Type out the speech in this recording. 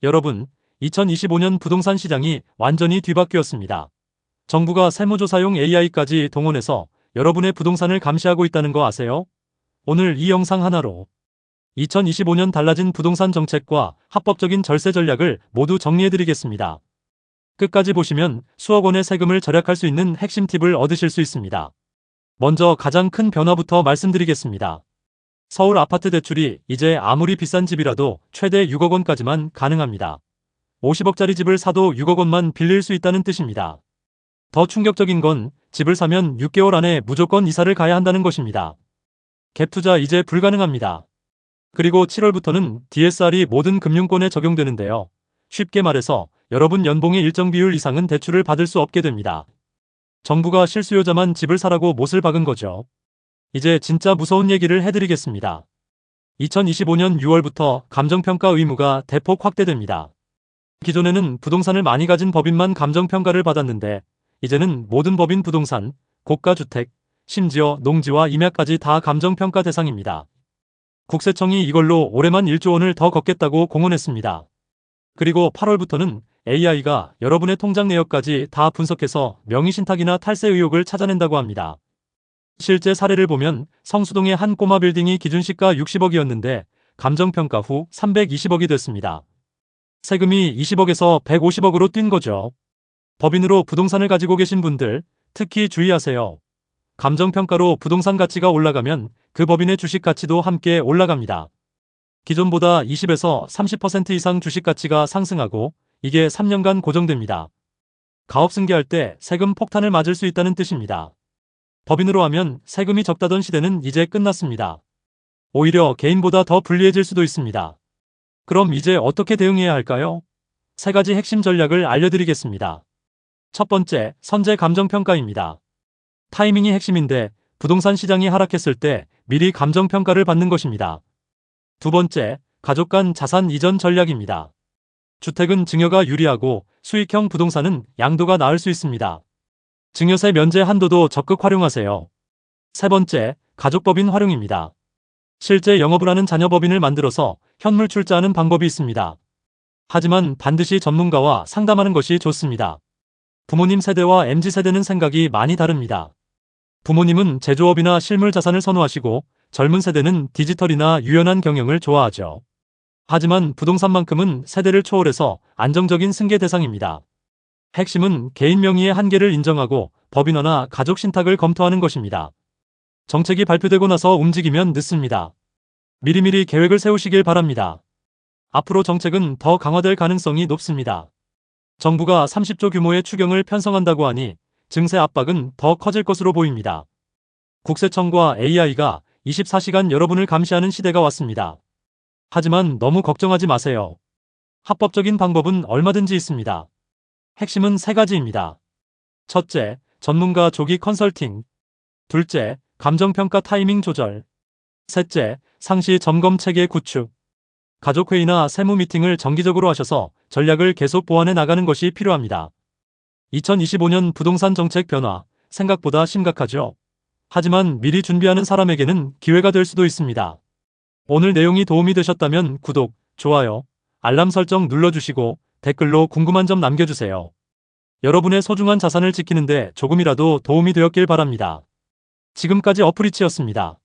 여러분, 2025년 부동산 시장이 완전히 뒤바뀌었습니다. 정부가 세무조사용 AI까지 동원해서 여러분의 부동산을 감시하고 있다는 거 아세요? 오늘 이 영상 하나로 2025년 달라진 부동산 정책과 합법적인 절세 전략을 모두 정리해드리겠습니다. 끝까지 보시면 수억 원의 세금을 절약할 수 있는 핵심 팁을 얻으실 수 있습니다. 먼저 가장 큰 변화부터 말씀드리겠습니다. 서울 아파트 대출이 이제 아무리 비싼 집이라도 최대 6억 원까지만 가능합니다. 50억짜리 집을 사도 6억 원만 빌릴 수 있다는 뜻입니다. 더 충격적인 건 집을 사면 6개월 안에 무조건 이사를 가야 한다는 것입니다. 갭 투자 이제 불가능합니다. 그리고 7월부터는 DSR이 모든 금융권에 적용되는데요. 쉽게 말해서 여러분 연봉의 일정 비율 이상은 대출을 받을 수 없게 됩니다. 정부가 실수요자만 집을 사라고 못을 박은 거죠. 이제 진짜 무서운 얘기를 해드리겠습니다. 2025년 6월부터 감정평가 의무가 대폭 확대됩니다. 기존에는 부동산을 많이 가진 법인만 감정평가를 받았는데 이제는 모든 법인 부동산, 고가주택, 심지어 농지와 임야까지 다 감정평가 대상입니다. 국세청이 이걸로 올해만 1조 원을 더 걷겠다고 공언했습니다. 그리고 8월부터는 AI가 여러분의 통장 내역까지 다 분석해서 명의신탁이나 탈세 의혹을 찾아낸다고 합니다. 실제 사례를 보면 성수동의 한 꼬마 빌딩이 기준 시가 60억이었는데 감정평가 후 320억이 됐습니다. 세금이 20억에서 150억으로 뛴 거죠. 법인으로 부동산을 가지고 계신 분들 특히 주의하세요. 감정평가로 부동산 가치가 올라가면 그 법인의 주식 가치도 함께 올라갑니다. 기존보다 20에서 30% 이상 주식 가치가 상승하고 이게 3년간 고정됩니다. 가업 승계할 때 세금 폭탄을 맞을 수 있다는 뜻입니다. 법인으로 하면 세금이 적다던 시대는 이제 끝났습니다. 오히려 개인보다 더 불리해질 수도 있습니다. 그럼 이제 어떻게 대응해야 할까요? 3가지 핵심 전략을 알려드리겠습니다. 첫 번째, 선제 감정평가입니다. 타이밍이 핵심인데 부동산 시장이 하락했을 때 미리 감정평가를 받는 것입니다. 두 번째, 가족 간 자산 이전 전략입니다. 주택은 증여가 유리하고 수익형 부동산은 양도가 나을 수 있습니다. 증여세 면제 한도도 적극 활용하세요. 세 번째, 가족법인 활용입니다. 실제 영업을 하는 자녀법인을 만들어서 현물 출자하는 방법이 있습니다. 하지만 반드시 전문가와 상담하는 것이 좋습니다. 부모님 세대와 MZ세대는 생각이 많이 다릅니다. 부모님은 제조업이나 실물 자산을 선호하시고 젊은 세대는 디지털이나 유연한 경영을 좋아하죠. 하지만 부동산만큼은 세대를 초월해서 안정적인 승계 대상입니다. 핵심은 개인 명의의 한계를 인정하고 법인화나 가족 신탁을 검토하는 것입니다. 정책이 발표되고 나서 움직이면 늦습니다. 미리미리 계획을 세우시길 바랍니다. 앞으로 정책은 더 강화될 가능성이 높습니다. 정부가 30조 규모의 추경을 편성한다고 하니 증세 압박은 더 커질 것으로 보입니다. 국세청과 AI가 24시간 여러분을 감시하는 시대가 왔습니다. 하지만 너무 걱정하지 마세요. 합법적인 방법은 얼마든지 있습니다. 핵심은 3가지입니다. 첫째, 전문가 조기 컨설팅. 둘째, 감정평가 타이밍 조절. 셋째, 상시 점검 체계 구축. 가족회의나 세무 미팅을 정기적으로 하셔서 전략을 계속 보완해 나가는 것이 필요합니다. 2025년 부동산 정책 변화, 생각보다 심각하죠. 하지만 미리 준비하는 사람에게는 기회가 될 수도 있습니다. 오늘 내용이 도움이 되셨다면 구독, 좋아요, 알람 설정 눌러주시고 댓글로 궁금한 점 남겨주세요. 여러분의 소중한 자산을 지키는데 조금이라도 도움이 되었길 바랍니다. 지금까지 어프리치였습니다.